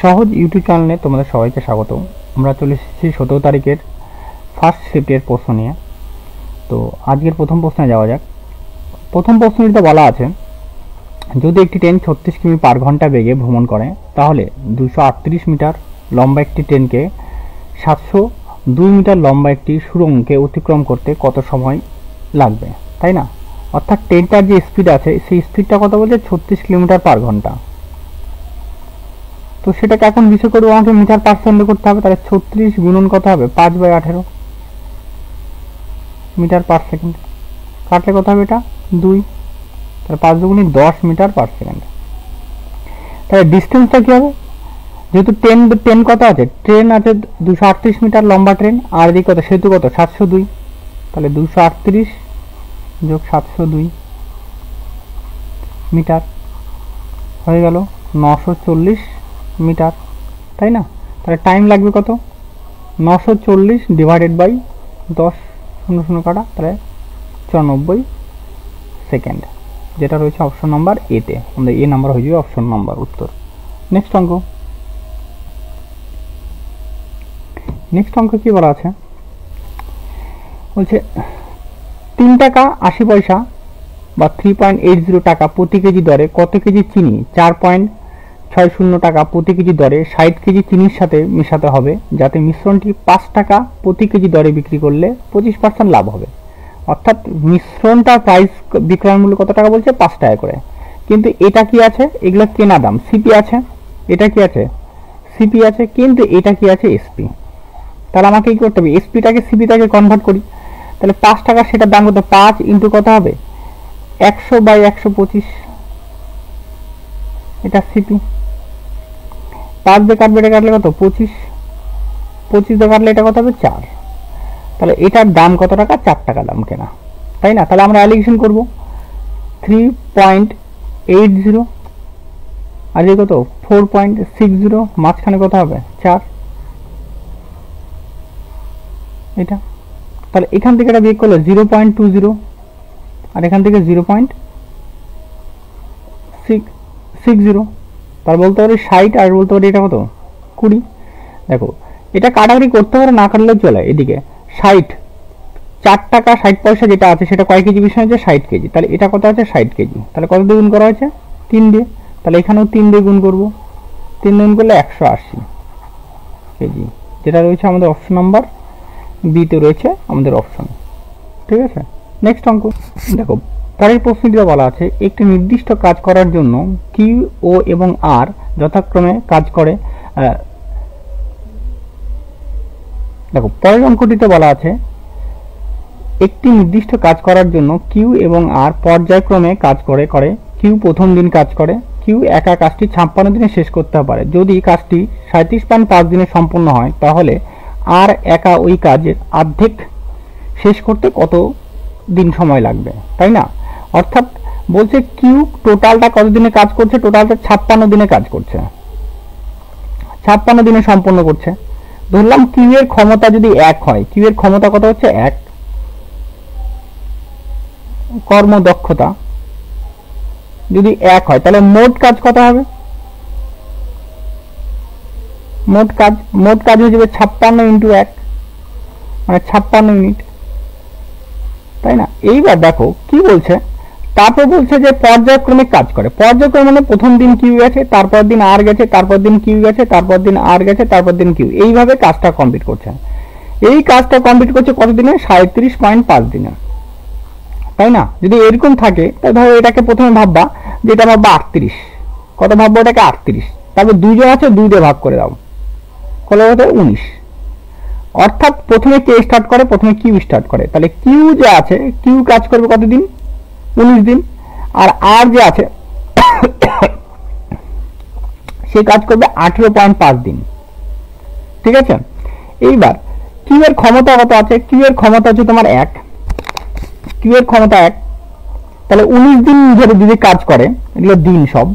সহজ ইউটিউব চ্যানেলে তোমাদের সবাইকে স্বাগত। আমরা চলে এসেছি 17 তারিখের ফার্স্ট শিফটের প্রশ্ন নিয়ে। তো আজকের প্রথম প্রশ্নে যাওয়া যাক। প্রথম প্রশ্নটিতে বলা আছে, যদি একটি ট্রেন 36 কিমি পার ঘন্টা বেগে ভ্রমণ করে তাহলে 238 মিটার লম্বা একটি ট্রেনকে 702 মিটার লম্বা একটি সুড়ঙ্গকে অতিক্রম করতে কত সময় লাগবে, তাই না? অর্থাৎ ট্রেনটার যে স্পিড আছে সেই স্পিডটা কত বলছে, 36 কিলোমিটার পার ঘন্টা। তো সেটাকে এখন বিষয় করে আমাকে মিটার পার্সেন্টে করতে হবে। তাহলে 36 গুণন কত হবে, 5/18 মিটার পার সেকেন্ড। কাটলে কত হবে, এটা 2। তাহলে 5 দুগুণে 10 মিটার পার সেকেন্ড। তাহলে ডিস্টেন্সটা কি হবে, যেহেতু ট্রেন কত আছে, ট্রেন আছে 238 মিটার লম্বা ট্রেন, আর এদিকে কত, সেতু কত 702। তাহলে 238 যোগ 702 মিটার হয়ে গেল 940 মিটার, তাই না? তাহলে টাইম লাগবে কত, 940 ডিভাইডেড বাই 10, 00 কাটা, তাহলে 94 সেকেন্ড, যেটা রয়েছে অপশন নাম্বার এতে। আমাদের এ নাম্বার হয়ে যাবে অপশন নাম্বার উত্তর। নেক্সট অঙ্ক কি বলা আছে, বলছে 3 টাকা 80 পয়সা বা 3.80 টাকা প্রতি কেজি দরে কত কেজি চিনি 4.60 টাকা প্রতি কেজি দরে 60 কেজি চিনির সাথে মেশাতে হবে, যাতে মিশ্রণটি 5 টাকা প্রতি কেজি দরে বিক্রি করলে 25% লাভ হবে। অর্থাৎ মিশ্রণটা প্রাইস বিক্রয় মূল্য কত টাকা বলছে, 5 টাকা করে। কিন্তু এটা কি আছে, এগুলো কেনা দাম, সিপি আছে, এটা কি আছে, সিপি আছে, কিন্তু এটা কি আছে, এসপি। তাহলে আমাকে কি করতে হবে, এসপিটাকে সিপিটাকে কনভার্ট করি। তাহলে 5 টাকা সেটার দাম কত, 5 ইন্টু কত হবে, 100/125, এটা সিপি। 5 দিয়ে কাটবে, এটা কাটলে কত, 25 দিয়ে কাটলে এটা কত হবে, 4। তাহলে এটার দাম কত টাকা, 4 টাকা দাম কেনা, তাই না? তাহলে আমরা অ্যালিগেশন করব 3.80 আর এই কত 4.60, মাঝখানে কত হবে 4, এটা। তাহলে এখান থেকে এটা বিয়োগ করলে 0.20 আর এখান থেকে 0.60। তার বলতে পারি 60 আর বলতে পারি এটা কত 20। দেখো এটা কাটাকাটি করতে পারে, না কাটলেও চলে। এদিকে 60, 4 টাকা 60 পয়সা যেটা আছে সেটা কয় কেজি বিষয় আছে, 60 কেজি। তাহলে এটা কত আছে, 60 কেজি। তাহলে কত দিয়ে গুণ করা হয়েছে, 3 দিয়ে। তাহলে এখানেও 3 দিয়ে গুণ করবো, 3 গুণ করলে 180 কেজি, যেটা রয়েছে আমাদের অপশন নাম্বার বিতে রয়েছে আমাদের অপশন, ঠিক আছে। নেক্সট অঙ্ক দেখো, পরের প্রশ্নটিতে বলা আছে, একটি নির্দিষ্ট কাজ করার জন্য কিউ, ও এবং আর যথাক্রমে কাজ করে। দেখো পরের অঙ্কটিতে বলা আছে, একটি নির্দিষ্ট কাজ করার জন্য কিউ এবং আর পর্যায়ক্রমে কাজ করে। কিউ প্রথম দিন কাজ করে, কিউ একা কাজটি 56 দিনে শেষ করতে পারে। যদি কাজটি 37.5 দিনে সম্পন্ন হয় তাহলে আর একা ওই কাজের অর্ধেক শেষ করতে কত দিন সময় লাগবে, তাই না? অর্থাৎ বলছে কিউ টোটালটা কত দিনে কাজ করছে, টোটালটা 56 দিনে কাজ করছে, 56 দিনে সম্পন্ন করছে। ধরলাম কিউ এর ক্ষমতা যদি 1 হয়, কিউ এর ক্ষমতা কত হচ্ছে 1, কর্মদক্ষতা যদি 1 হয় তাহলে মোট কাজ কত হবে, মোট কাজ হয়ে যাবে 56 ইন্টু 1, মানে 56 ইউনিট, তাই না? এইবার দেখো কি বলছে, তারপর বলছে যে পর্যায়ক্রমিক কাজ করে। পর্যায়ক্রম মানে প্রথম দিন কিউ গেছে, তারপর দিন আর গেছে, তারপর দিন কিউ গেছে, তারপর দিন আর গেছে, তারপর দিন কিউ, এইভাবে কাজটা কমপ্লিট করছে। এই কাজটা কমপ্লিট করছে কত দিনে, 37.5 দিনে, তাই না? যদি এরকম থাকে তাহলে ধরো এটাকে প্রথমে ভাববা যে এটা ভাববা 38, কত ভাববো এটাকে 38, তারপর 2 জন আছে 2 দিয়ে ভাগ করে দাও, কত হতে 19। অর্থাৎ প্রথমে কে স্টার্ট করে, প্রথমে কিউ স্টার্ট করে। তাহলে কিউ যে আছে, কিউ কাজ করবে কতদিন, 19 দিন। আর যে আছে সে কাজ করবে 18.5 দিন, ঠিক আছে। এইবার কিউ এর ক্ষমতা কত আছে, কিউ এর ক্ষমতা হচ্ছে তোমার 1, কিউ এর ক্ষমতা 1। তাহলে 19 দিন ধরে যদি কাজ করে, এগুলো দিন সব,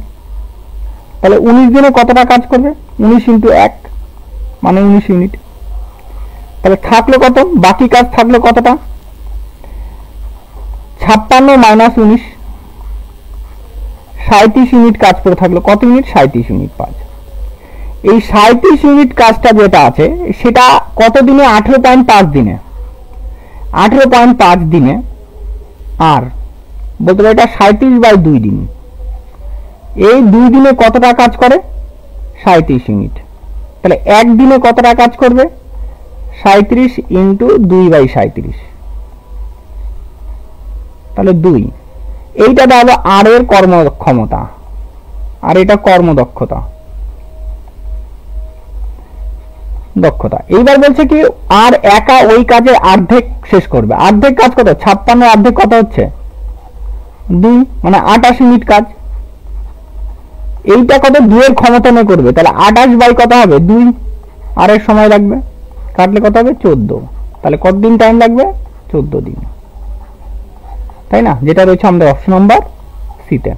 তাহলে 19 দিনে কতটা কাজ করবে, 19 ইন্টু 1 মানে 19 ইউনিট। তাহলে থাকলো কত, বাকি কাজ থাকলো কতটা, 56 মাইনাস 19, 37 ইউনিট কাজ করে থাকলো। কত ইউনিট, 37 ইউনিট 5। এই 37 ইউনিট কাজটা যেটা আছে সেটা কত দিনে? 18.5 দিনে। 18.5 দিনে। আর বলতে পারি এটা 37/2 দিন। এই 2 দিনে কতটা কাজ করে? 37 ইউনিট। তাহলে এক দিনে কতটা কাজ করবে? 37 ইন্টু 2/37, তাহলে 2। এইটা দাঁড়াবে আর এর কর্মক্ষমতা, আর এটা কর্মদক্ষতা, দক্ষতা। এইবার বলছে কি আর একা ওই কাজের অর্ধেক শেষ করবে। অর্ধেক কাজ কত? 56 অর্ধেক কত হচ্ছে? 2, মানে 28 ইউনিট কাজ। এইটা কত? 2 এর ক্ষমতা নিয়ে করবে, তাহলে 28 বাই কত হবে? 2। আর এর সময় লাগবে, কাটলে কত হবে? 14। তাহলে কত দিন টাইম লাগবে? 14 দিন, তাই না? যেটা রয়েছে আমাদের অপশন নাম্বার সিতে।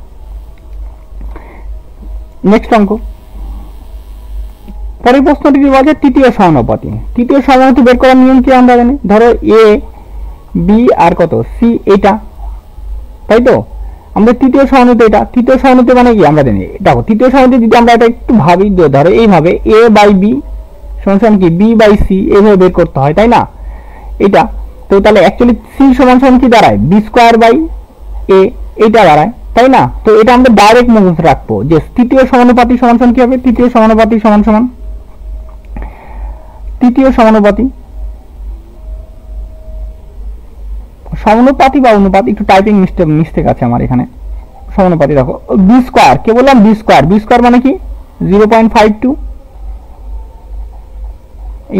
নেক্সট অঙ্ক, পরের প্রশ্নটি কি বলছে? তৃতীয় সমানুপাতি। তৃতীয় সমানুপাতি বের করার নিয়ম কি আমরা জানি? ধরো এ বি আর কত সি, এটা, তাই তো? আমাদের তৃতীয় সমানুপাতি এটা। তৃতীয় সমানুপাতি মানে কি আমরা জানি? দেখো তৃতীয় সমানুপাতি যদি আমরা এটা একটু ভাবি, ধরো এইভাবে এ বাই বি সমান কি বি বাই সি, এইভাবে বের করতে হয়, তাই না? এটা তো তাহলে অ্যাকচুয়ালি সি সমান সমান কি দাঁড়ায়? বি স্কোয়ার বাই এ, এইটা দাঁড়ায়, তাই না? তো এটা আমরা ডাইরেক্ট মুখস্থ রাখবো যে তৃতীয় সমানুপাতি সমান সমান কি হবে? তৃতীয় সমানুপাতি সমান সমান তৃতীয় সমানুপাতি, সমানুপাতি বা অনুপাত, একটু টাইপিং মিস্টেক আছে আমার এখানে। সমানুপাতি দেখো বি স্কোয়ার, কে বললাম? B square. বি স্কোয়ার মানে কি? 0.52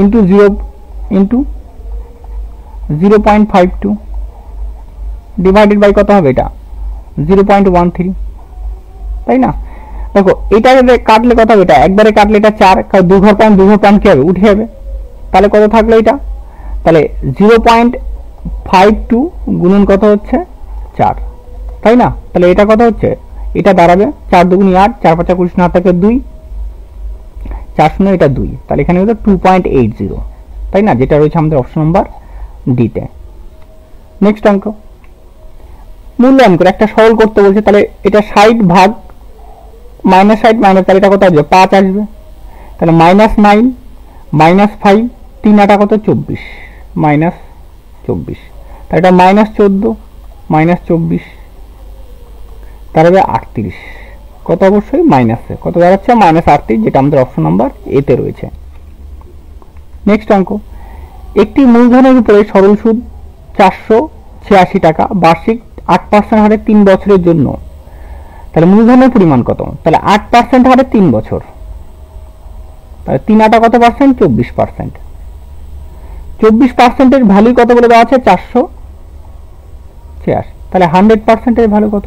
ইন্টু 0 ইন্টু 0.52 ডিভাইডেড বাই কত হবে? এটা 0.13, তাই না? দেখো এটা কাটলে কত হবে? এটা একবারে কাটলে এটা 4, 2 ঘর পয়েন্ট কি হবে? উঠে যাবে। তাহলে কত থাকলো এটা? তাহলে 0.52 গুণন কত হচ্ছে? 4, তাই না? তাহলে এটা কত হচ্ছে? এটা দাঁড়াবে 4 দুগুণি 8, 4 5 29, না থাকে 2, 4 শূন্য, এটা 2, তাহলে এখানে হলো 2.80, তাই না? যেটা রয়েছে আমাদের অপশন নাম্বার ডিতে। নেক্সট অঙ্ক, মূল্যায়ন করে একটা সরল করতে বলছে। তাহলে এটা 60 ভাগ -60 মাইনাস, তাহলে এটা কত আসবে? 5 আসবে। তাহলে -9 -5, 3 8 কত? 24, -24, তাহলে এটা -14 -24, তাহলে 38, কত? অবশ্যই মাইনাসে কত দাঁড়াচ্ছে? -38, যেটা আমাদের অপশন নাম্বার এতে রয়েছে। নেক্সট অঙ্ক, একটি মূলধনের উপরে সরল সুদ 486 টাকা বার্ষিক 8% হারে 3 বছরের জন্য। তাহলে মূলধনের পরিমাণ কত? তাহলে 8% হারে 3 বছর, তাহলে 3 8 কত পার্সেন্ট? 24%। 24%-এর ভ্যালু কত বলে দেওয়া আছে? 486। তাহলে 100%-এর ভ্যালু কত?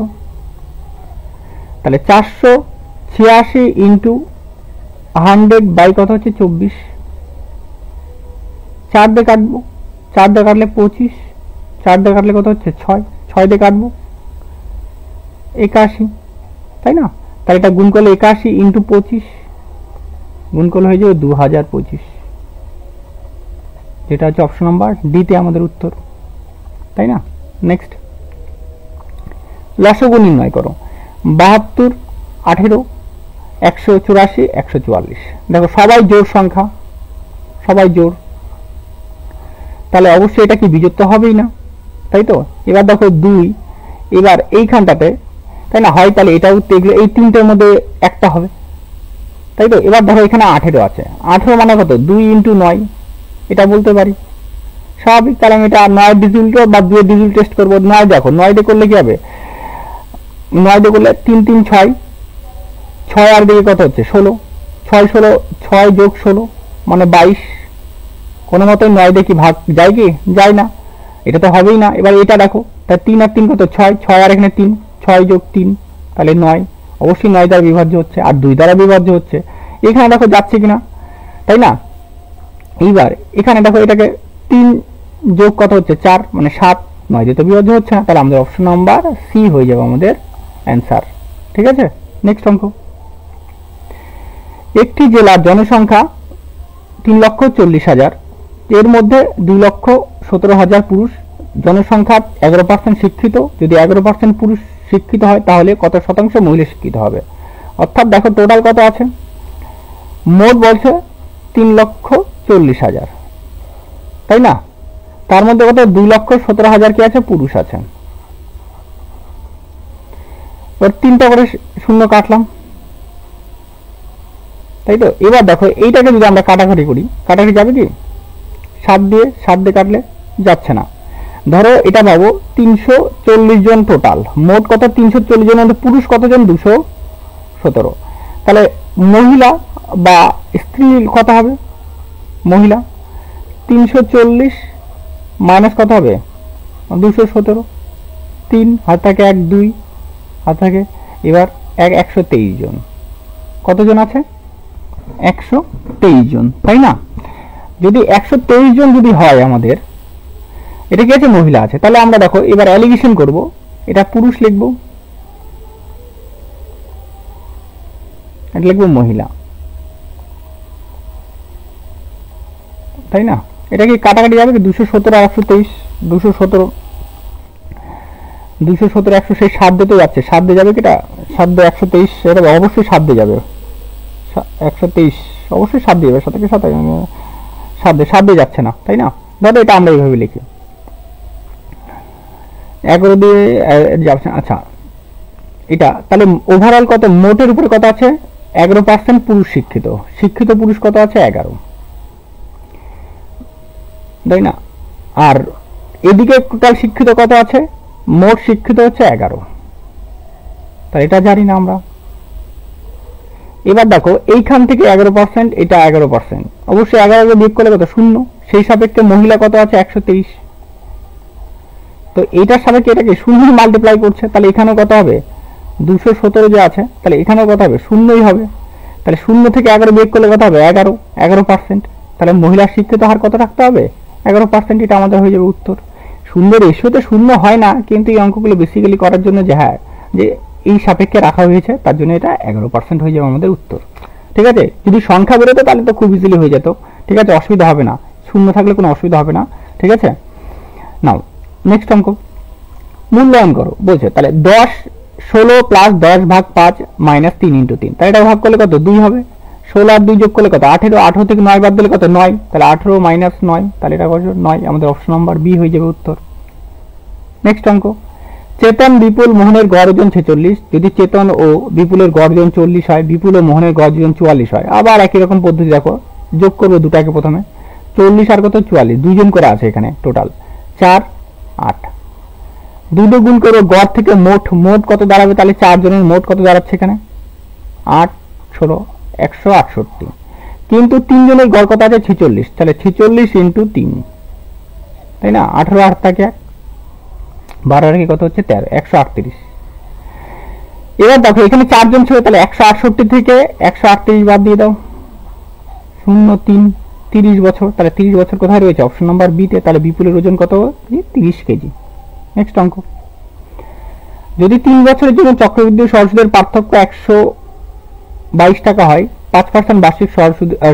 তাহলে 486 ইন্টু 100 বাই কত হচ্ছে? 24। 4 দিয়ে কাটবো, 4 দিয়ে কাটলে 25, 4 দিয়ে কাটলে কত হচ্ছে? 6, 6 দিয়ে কাটবো 81, তাই না? তাহলে এটা গুণ করলে 81 ইন্টু 25 গুণ করলে হয়ে যাবে 2025, যেটা হচ্ছে অপশন নাম্বার ডিতে আমাদের উত্তর, তাই না? নেক্সট, লসগু নির্ণয় করো। 72, 18, 184, 144। দেখো সবাই জোড় সংখ্যা, সবাই জোড়, তাহলে অবশ্যই এটা কি বিজোড় হবেই না, তাই তো? এবার দেখো 2, এবার এইখানটাতে, তাই না? হয় তাহলে এটাও দেখলে এই তিনটের মধ্যে একটা হবে, তাই তো? এবার দেখো এখানে 18 আছে। 18 মানে কত? 2 ইন্টু 9, এটা বলতে পারি স্বাভাবিক। তাহলে আমি এটা 9 ডিজিট বা 2 ডিজিট টেস্ট করবো। 9 দেখো, 9 দিয়ে করলে কি হবে? 9 দিয়ে করলে 3 3 6, 6 আর দিকে কত হচ্ছে? 16, 6 16, 6 যোগ 16 মানে 22। কোনো মতোই 9 দিয়ে কি ভাগ যায়? কি যায় না, এটা তো হবেই না। এবার এটা দেখো, তাই 3 আর 3 কত? 6, 6 আর এখানে 3, 6 যোগ 3 তাহলে 9, অবশ্যই 9 দ্বারা বিভাজ্য হচ্ছে, আর 2 দ্বারা বিভাজ্য হচ্ছে। এখানে দেখো যাচ্ছে কিনা, তাই না? এইবার এখানে দেখো এটাকে 3 যোগ কত হচ্ছে? 4 মানে 7, 9 দিয়ে তো বিভাজ্য হচ্ছে না, তাহলে আমাদের অপশন নাম্বার সি হয়ে যাবে আমাদের অ্যান্সার, ঠিক আছে? নেক্সট অঙ্ক, একটি জেলার জনসংখ্যা 3,40,000, এর মধ্যে 2,17,000 পুরুষ, জনসংখ্যার 11% শিক্ষিত। যদি 11% পুরুষ শিক্ষিত হয় তাহলে কত শতাংশ মহিলা শিক্ষিত হবে? অর্থাৎ দেখো টোটাল কত আছে? মোট বলছে 3,40,000, তাই না? তার মধ্যে কত 2,17,000 কি আছে? পুরুষ আছে। এবার 3টা করে শূন্য কাটলাম, তাই তো? এবার দেখো এইটাকে যদি আমরা কাটাকাটি করি, কাটাকাটি যাবে কি? 7 দিয়ে কাটলে যাচ্ছে না। ধরো এটা পাবো 340 জন টোটাল, মোট কত? 340 জনের মধ্যে পুরুষ কতজন? 217। তাহলে মহিলা বা স্ত্রী কত হবে? মহিলা 340 মাইনাস কত হবে? 217। 3 হাত থাকে 1 2 হাত থাকে, এবার 123 জন। কতজন আছে? 123 জন, তাই না? যদি 123 জন যদি হয় আমাদের, এটা কি আছে? মহিলা আছে। তাহলে আমরা দেখো এবার অ্যালিগেশন করব, এটা পুরুষ লিখব, এটা লিখব মহিলা, তাই না? এটা কি কাটাকাটি যাবে কি? 217 আর 123, 217 100 সেই 7 দিতে যাচ্ছে, 7 দিয়ে যাবে কি? এটা 7 দিয়ে 123, এটা অবশ্যই 7 দিয়ে যাবে, 123 অবশ্যই 7 দিয়ে যাবে, 7 থেকে 7 দিয়ে যাচ্ছে না, তাই না? ধরো এটা আমরা এইভাবে লিখি, 11 দিয়ে যাচ্ছে। আচ্ছা, এটা তাহলে ওভারঅল কত? মোটের উপরে কত আছে? 11% পুরুষ শিক্ষিত, শিক্ষিত পুরুষ কত আছে? 11, তাই না? আর এদিকে টোটাল শিক্ষিত কত আছে? মোট শিক্ষিত হচ্ছে 11, তাই এটা জানি না আমরা। এবার দেখো এইখান থেকে 11%, এটা 11%, অবশ্যই 11 বিয়োগ করলে কত? 0। সেই সাপেক্ষে মহিলা কত আছে? 123। তো এইটার সাপেক্ষে এটাকে 0 মাল্টিপ্লাই করছে, তাহলে এখানেও কত হবে? 217 যে আছে, তাহলে এখানেও কত হবে? 0ই হবে। তাহলে 0 থেকে 11 বিয়োগ করলে কত হবে? 11%। তাহলে মহিলার শিক্ষিত হার কত রাখতে হবে? 11%। এটা আমাদের হয়ে যাবে উত্তর। সুন্দর রেশিওতে 0 হয় না, কিন্তু এই অঙ্কগুলো বেসিক্যালি করার জন্য যে হ্যাঁ যে এই সাপেক্ষে রাখা হয়েছে, তার জন্য এটা 11% হয়ে যাবে আমাদের উত্তর। ঠিক আছে? যদি সংখ্যা বেরোতো তাহলে তো খুব ইজিলি হয়ে যেত। ঠিক আছে, অসুবিধা হবে না, 0 থাকলে কোনো অসুবিধা হবে না। ঠিক আছে, নাও নেক্সট অঙ্ক, মূল্যায়ন করো বলছে। তাহলে 10 16 প্লাস 10 ভাগ 5 মাইনাস 3 ইন্টু 3, তাহলে এটা ভাগ করলে কত? 2 হবে। 16 আর 2 যোগ করলে কত? 18। 18 থেকে 9 বাদ দিলে কত? 9। তাহলে 18 মাইনাস 9, তাহলে এটা কত? 9। আমাদের অপশন নাম্বার বি হয়ে যাবে উত্তর। নেক্সট অঙ্ক, চেতন বিপুল মোহনের গড় ওজন 46, যদি চেতন ও বিপুলের গড় ওজন 40 হয়, বিপুল ও মোহনের গড় ওজন 44 হয়। আবার একই রকম পদ্ধতি, দেখো যোগ করবো দুটাকে, প্রথমে 40 আর কত? 44, দুইজন করে আছে এখানে, টোটাল 4 8। দুটো গুণ করবো গড় থেকে মোট, মোট কত দাঁড়াবে? তাহলে 4 জনের মোট কত দাঁড়াচ্ছে এখানে? 8 16 168। কিন্তু 3 জনের গড় কত আছে? 46, তাহলে 46 ইন্টু 3, তাই না? 18 8 থাকে 1, 12 রেখে কত হচ্ছে? 13, 138। এবার দেখো এখানে 4 জন ছিল, তাহলে 168 থেকে 138 বাদ দিয়ে দাও, 0 3 30 বছর। তাহলে 30 বছর কোথায় রয়েছে? অপশন নাম্বার বি তে। তাহলে বিপুলের ওজন কত? 30 কেজি। নেক্সট অঙ্ক, যদি 3 বছরের জন্য চক্রবৃদ্ধি সরল পার্থক্য 122 টাকা হয় 5% বার্ষিক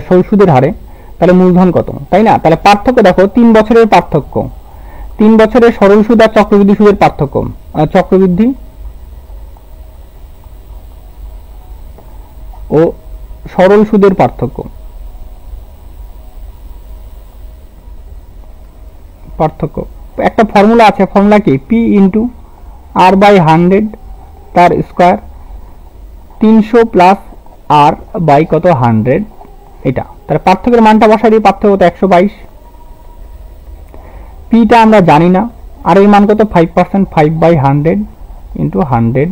সরল সুদের হারে, তাহলে মূলধন কত? তাই না? তাহলে পার্থক্য দেখো, 3 বছরের পার্থক্য, 3 বছরের সরল সুদ আর চক্রবৃদ্ধি সুদের পার্থক্য, চক্রবৃদ্ধি ও সরল সুদের পার্থক্য, একটা ফর্মুলা আছে, ফর্মুলা কি? পি ইন্টু আর বাই 100 তার স্কোয়ার, 300 প্লাস আর বাই কত? 100, এটা। তাহলে পার্থক্যের মানটা বসাই দিই, পার্থক্য কত? 122। পিটা আমরা জানি না, আর এর মান কত? 5%, 5 বাই 100 ইন্টু 100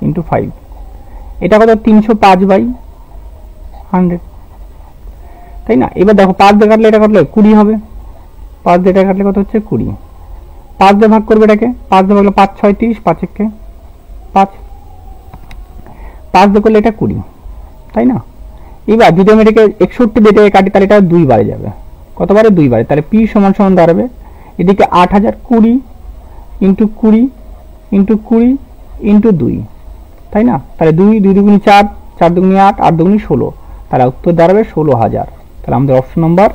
ইন্টু 5, এটা কত? 305 বাই 100, তাই না? এবার দেখো 5 দিয়ে কাটলে এটা কাটলে 20 হবে, 5 দিয়ে এটা কাটলে কত হচ্ছে? 20। 5 দিয়ে ভাগ করবে এটাকে, 5 দিয়ে ভাগলে 5 6 30, 5 একে 5, 5 দিয়ে করলে এটা 20, তাই না? এবার যদি আমি এটাকে 61 দিয়ে কাটি, তাহলে এটা 2 বারে যাবে, কতবারে? 2 বারে। তাহলে পি সমান সমান দাঁড়াবে এদিকে 8000, 20 ইন্টু 20 ইন্টু 20 ইন্টু 2, তাই না? তাহলে 2 2 দুগুণি 4, 4 দুগুণি 8, 8 দুগুণি 16, তাহলে উত্তর দাঁড়াবে 16000। তাহলে আমাদের অপশন নাম্বার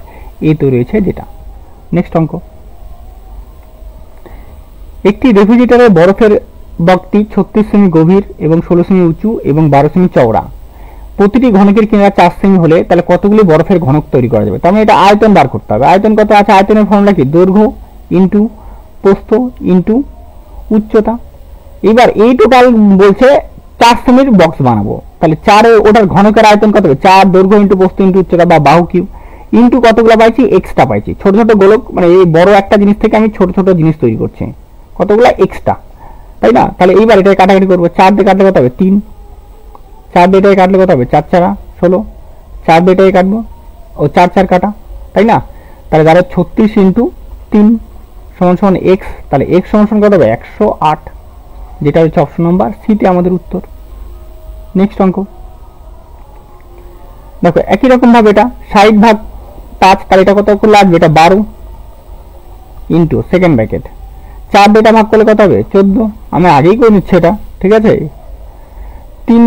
এ তো রয়েছে যেটা। নেক্সট অঙ্ক, একটি রেফ্রিজারেটরের বরফের বক্তি 36 সেমি গভীর এবং 16 সেমি উঁচু এবং 12 সেমি চওড়া, প্রতিটি ঘনকের কিনারা 4 সেমি হলে তাহলে কতগুলি বরফের ঘনক তৈরি করা যাবে? তার মানে এটা আয়তন বার করতে হবে। আয়তন কত আছে? আয়তনের ফর্মুলা কি? দৈর্ঘ্য ইন্টু প্রস্থ ইন্টু উচ্চতা। এবার এই টোটাল বলছে 4 সেমির বক্স বানাবো, তাহলে 4 ওটার ঘনকের আয়তন কত হবে? 4 দৈর্ঘ্য ইন্টু প্রস্থ ইন্টু উচ্চতা বা বাহু কিউব ইন্টু কতগুলো পাইছি? এক্সট্রা পাইছি, ছোট ছোট গোলক, মানে এই বড় একটা জিনিস থেকে আমি ছোট ছোট জিনিস তৈরি করছি, কতগুলো এক্সট্রা, তাই না? তাহলে এইবার এটা কাটাকাটি করবো, 4 দিয়ে কাটলে কত হবে? 3, 4 দিয়ে এটাকে কাটলে কত হবে? 4 4 16, 4 দিয়ে এটাকে কাটবো, ও 4 4 কাটা, তাই না? তাহলে তাহলে 36 ইন্টু 3 সমান সমান এক্স, তাহলে এক্স সমান সমান কত হবে? 108, যেটা হচ্ছে অপশন নাম্বার সিতে আমাদের উত্তর। নেক্সট অঙ্ক দেখো, একই রকম ভাবে এটা 60 ভাগ 5, তাহলে এটা কত করলে আসবে? এটা 12 ইন্টু সেকেন্ড ব্র্যাকেট 4 দিয়ে এটা ভাগ করলে কত হবে? 14, আমি আগেই করে নিচ্ছি এটা, ঠিক আছে? 3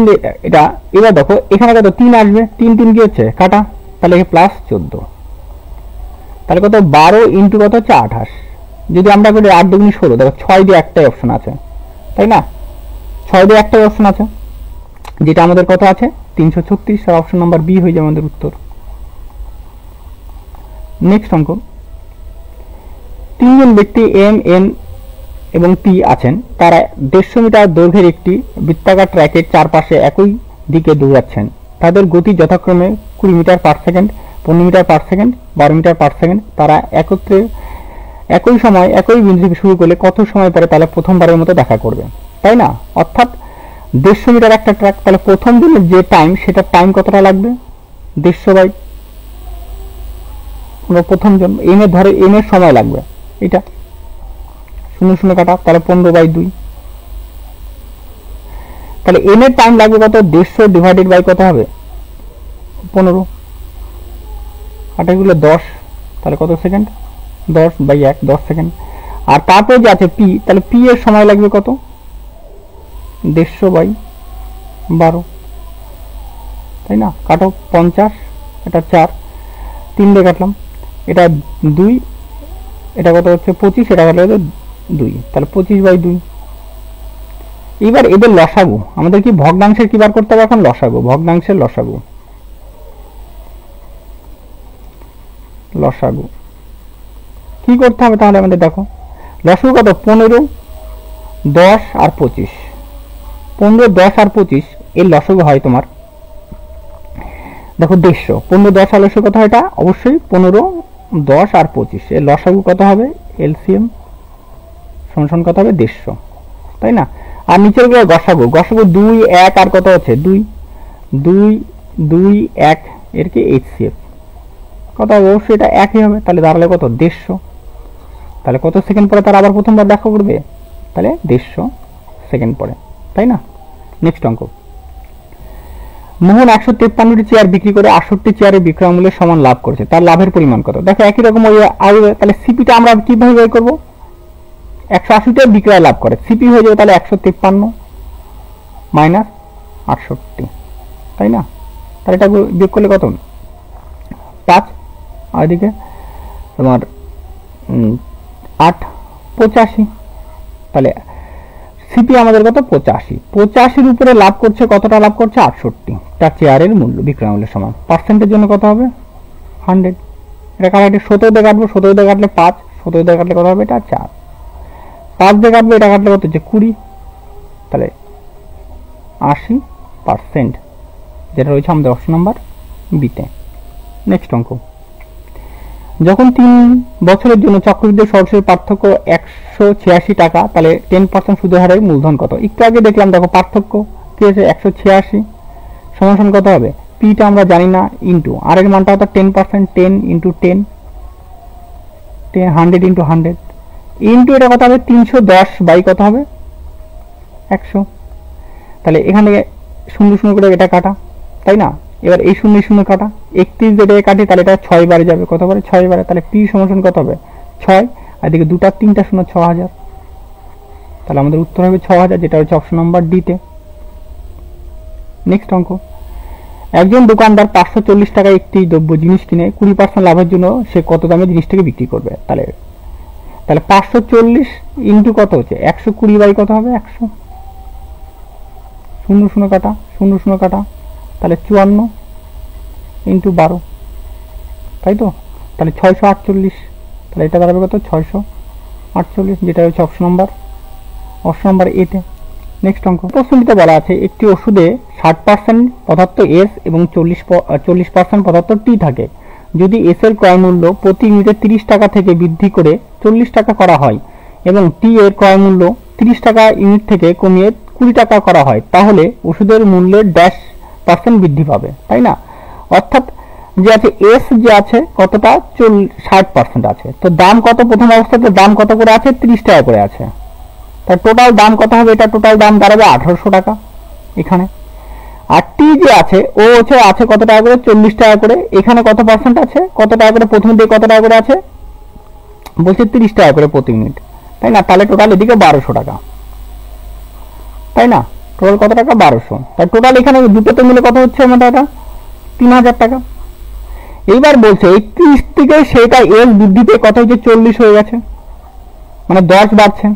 এটা, এবার দেখো এখানে কত? 3 আসবে, 3 3 কি হচ্ছে? কাটা, তাহলে প্লাস 14, তাহলে কত? 12 ইন্টু কত হচ্ছে? 28। যদি আমরা করি 8 2 16, দেখো 6 দিয়ে একটাই অপশন আছে, তাই না? 6 দিয়ে একটাই অপশন আছে, যেটা আমাদের কত আছে? 336, আর অপশন নাম্বার বি হয়ে যাবে আমাদের উত্তর। নেক্সট অঙ্ক, 3 জন ব্যক্তি এম এন এবং পি আছেন, তারা 150 মিটার দৈর্ঘ্যের একটি বৃত্তাকার ট্র্যাকের চারপাশে একই দিকে দৌড়াচ্ছেন। তাদের গতি যথাক্রমে 20 metre per second, 15 metre per second, 12 metre per second. তারা একত্রে একই সময় একই বিন্দু থেকে শুরু করলে কত সময় পরে তাহলে প্রথমবারের মতো দেখা করবে, তাই না? অর্থাৎ 150 মিটার একটা ট্র্যাক, তাহলে প্রথম দিনের যে টাইম, সেটা টাইম কতটা লাগবে? 150 বাই প্রথম জন, এম এর ধরে এম এর সময় লাগবে, এটা 0 0 কাটা, তাহলে 15 বাই 2, তাহলে এম এর টাইম লাগবে কত? 150 ডিভাইডেড বাই কত হবে? 15, আর এগুলো 10, তাহলে কত সেকেন্ড? 10 by 1, 10 second. আর তারপর যে আছে পি, তাহলে পি এর সময় লাগবে কত? 150 বাই 12, তাই না? কাটো 50, এটা 4, 3 দিয়ে কাটলাম, এটা 2, এটা কত হচ্ছে? 25, এটা কাটলে 2, তাহলে 25 বাই 2। এবার এদের লসাগু, আমাদের কি ভগ্নাংশের কি বার করতে হবে এখন? লসাগু, ভগ্নাংশের লসাগু, লসাগু কি করতে হবে তাহলে আমাদের? দেখো লসাগু কত? 15, 10 আর 25, 15, 10 আর 25 এর লসাগু হয় তোমার, দেখো 150, 15 10 আর লসাগু কত হয়? এটা অবশ্যই 15, 10 আর 25 এর লসাগু কত হবে? এলসিএম সমান কত হবে? 150, তাই না? আর নিচের গুলো গসাগু, গসাগু 2 1 আর কত আছে? 2 2 2 1 এর কি এইচসিএফ কত হবে? অবশ্যই এটা একই হবে, তাহলে দাঁড়ালে কত? 150, তাহলে কত সেকেন্ড পরে তার আবার প্রথমবার দেখা করবে? তাহলে 150 সেকেন্ড পরে, তাই না? নেক্সট অঙ্ক, মোহন 153টি চেয়ার বিক্রি করে 68 চেয়ারের বিক্রয় মূল্যের সমান লাভ করেছে, তার লাভের পরিমাণ কত? দেখো একই রকম ওই আসবে, তাহলে সিপিটা আমরা কিভাবে বের করবো? 180টা বিক্রয় লাভ করে, সিপি হয়ে যাবে তাহলে 153 মাইনাস 68, তাই না? তাহলে এটা বিয়োগ করলে কত? 5, আর এদিকে তোমার 8 85, তাহলে সিপি আমাদের কত? 85, 85-এর উপরে লাভ করছে, কতটা লাভ করছে? 68, তার চেয়ারের মূল্য বিক্রয় মূল্যের সমান। পার্সেন্টের জন্য কত হবে? 100, এটা কাটলে 17 দিয়ে কাটবো, 17 দিয়ে কাটলে 5, 17 দিয়ে কাটলে কত হবে? এটা 4, 5 দিয়ে কাটবো, এটা কাটলে কত হচ্ছে? 20, তাহলে 80%, যেটা রয়েছে আমাদের অপশন নাম্বার বিতে। নেক্সট অঙ্ক, যখন 3 বছরের জন্য চক্রবৃদ্ধি সরাসরি পার্থক্য 186 টাকা, তাহলে 10% সুদের হারে মূলধন কত? একটু আগে দেখলাম, দেখো পার্থক্য কি আছে? 186 সমান কত হবে? পিটা আমরা জানি না, ইন্টু আর এর মানটা হতো 10%, 10 ইন্টু 10, 100 ইন্টু 100 ইন্টু এটা কত হবে? 310 বাই কত হবে? 100, তাহলে এখানে 0 0 করে এটা কাটা, তাই না? এবার এই 0 0 কাটা, 31 যেটা কাটে তাহলে এটা 6 বারে যাবে, কত বারে? 6 বারে, তাহলে পি সমান কত হবে? 6, আর এদিকে 2টা 3টা 0 6000, তাহলে আমাদের উত্তর হবে 6000, যেটা হচ্ছে অপশন নাম্বার ডি তে। নেক্সট অঙ্ক, একজন দোকানদার 540 টাকায় একটি দ্রব্য জিনিস কিনে 20% লাভের জন্য সে কত দামে জিনিসটাকে বিক্রি করবে? তাহলে 540 ইন্টু কত হচ্ছে? 120 বাই কত হবে? 100, 0 0 কাটা, 0 0 কাটা, তাহলে 54 ইন্টু 12, তাই তো? তাহলে 648, তাহলে এটা দাঁড়াবে কত? 648, যেটা হচ্ছে অপশন নাম্বার এতে। নেক্সট অঙ্ক। প্রশ্নটিতে বলা আছে একটি ওষুধে 60% পদার্থ এস এবং 40% পদার্থ টি থাকে। যদি এস এর ক্রয় মূল্য প্রতি ইউনিটে 30 টাকা থেকে বৃদ্ধি করে 40 টাকা করা হয় এবং টি এর ক্রয় মূল্য 30 টাকা ইউনিট থেকে কমিয়ে 20 টাকা করা হয়, তাহলে ওষুধের মূল্যের ড্যাশ পার্সেন্ট বৃদ্ধি পাবে, তাই না? অর্থাৎ যে আছে এস যে আছে কতটা? 60% আছে। তো দাম কত? প্রথম অবস্থাতে দাম কত করে আছে? 30 টাকা করে আছে। তার টোটাল দাম কত হবে? এটা টোটাল দাম দাঁড়াবে 1800 টাকা এখানে। আর টি যে আছে ও আছে কত টাকা করে? 40 টাকা করে। এখানে কত পার্সেন্ট আছে? কত টাকা করে? প্রথম দিকে কত টাকা করে আছে? বলছে 30 টাকা করে প্রতি ইউনিট, তাই না? তাহলে টোটাল এদিকে 1200 টাকা, তাই না? টোটাল কত টাকা? 1200। তাই টোটাল এখানে দুটোতে মিলে কত হচ্ছে আমার টাকা? 3000 টাকা। এইবার বলছে এই 30 থেকে সেটা এস বৃদ্ধিতে কত হচ্ছে? 40 হয়ে গেছে, মানে 10 বাড়ছে।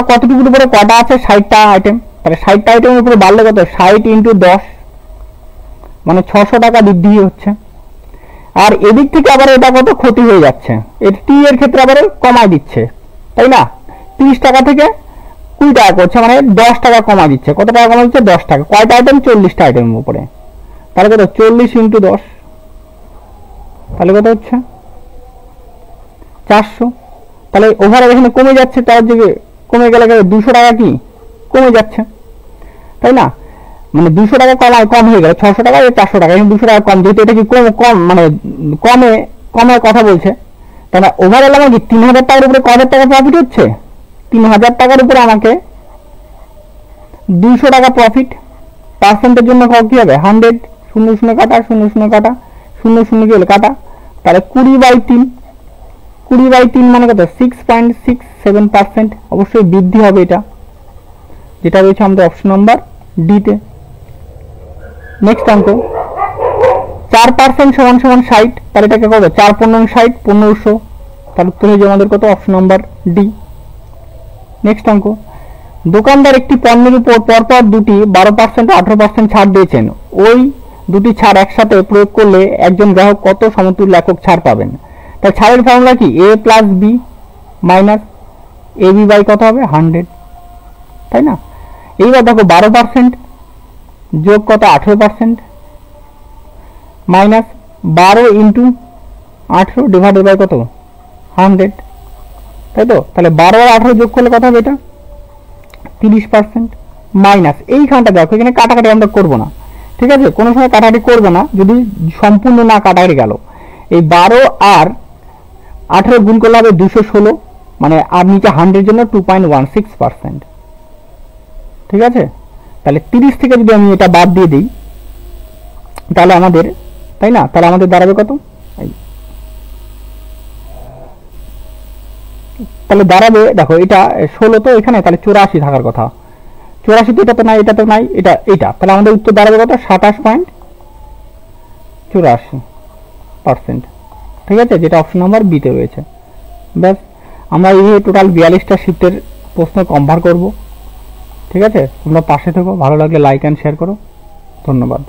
কতটুকুর উপরে কটা আছে? 60টা আইটেম। তাহলে 60টা আইটেমের উপরে বাড়লে কত? 60 ইন্টু 10, মানে 600 টাকা বৃদ্ধি হচ্ছে। আর এদিক থেকে আবার এটা কত ক্ষতি হয়ে যাচ্ছে, টি এর ক্ষেত্রে আবার কমায় দিচ্ছে, তাই না? 30 টাকা থেকে 20 টাকা করছে, মানে 10 টাকা কমায় দিচ্ছে। কত টাকা কমায় দিচ্ছে? 10 টাকা। কয়টা আইটেম? 40টা আইটেমের উপরে। তাহলে কত? 40 ইন্টু 10, তাহলে কত হচ্ছে? 400। তাহলে ওভারঅল এখানে কমে যাচ্ছে, তার দিকে কমে গেলে 200 টাকা কি কমে যাচ্ছে, তাই না? মানে 200 টাকা কম হয়ে গেল, 600 টাকা 400 টাকা, এখন 200 টাকা কম। যেহেতু এটা কি কম মানে কমের কথা বলছে, তাহলে ওভারঅল আমার কি 3000 টাকার উপরে কত টাকা প্রফিট হচ্ছে? 3000 টাকার উপরে আমাকে 200 টাকা প্রফিট। পার্সেন্টের জন্য কি হবে? 100, 00 কাটা, 00 কাটা, 00 কি হলো কাটা, তাহলে 20/3 মানে কত? 6.67%। অবশ্যই বৃদ্ধি হবে এটা, যেটা রয়েছে আমাদের অপশন নাম্বার ডিতে। নেক্সট অঙ্ক, 4% সমান 60, তাহলে এটাকে কত? 4 15 60, 1500, তার উত্তর হয়ে যাবে আমাদের কত? Option number D. নেক্সট অঙ্ক, দোকানদার একটি পণ্যের উপর পরপর দুটি 12% 18% ছাড় দিয়েছেন। ওই দুটি ছাড় একসাথে প্রয়োগ করলে একজন গ্রাহক কত সমতুল্য একক ছাড় পাবেন? তাই ছাড়ের ফর্মুলা কি? A plus B minus A B by কত হবে? 100, তাই না? এইবার দেখো 12% যোগ কত? 18% মাইনাস 12 ইন্টু 18 ডিভাইডেড বাই কত? 100, তাই তো? তাহলে 12 আর 18 যোগ করলে কত হবে? এটা 30% মাইনাস এইখানটা দেখো, এখানে কাটাকাটি আমরা করবো না, ঠিক আছে? কোনো সময় কাটাকাটি করবে না যদি সম্পূর্ণ না কাটাকাটি গেল। এই 12 আর 18 গুণ করলে হবে 216, মানে আর নিচে 100 জন্য 2.16%, ঠিক আছে? তাহলে 30 থেকে যদি আমি এটা বাদ দিয়ে দিই তাহলে আমাদের, তাই না, তাহলে আমাদের দাঁড়াবে কত? তাহলে দাঁড়াবে দেখো এটা 16 তো এখানে, তাহলে 84 থাকার কথা। 84 তো এটা তো নাই, এটা তো নাই, এটা তাহলে আমাদের উত্তর দাঁড়াবে কত? 27.84%, ঠিক আছে? যেটা অপশন নাম্বার বিতে রয়েছে। ব্যাস, আমরা এই টোটাল 42টা শিফটের প্রশ্ন কভার করব, ঠিক আছে? তোমরা পাশে থেকো, ভালো লাগলে লাইক অ্যান্ড শেয়ার করো। ধন্যবাদ।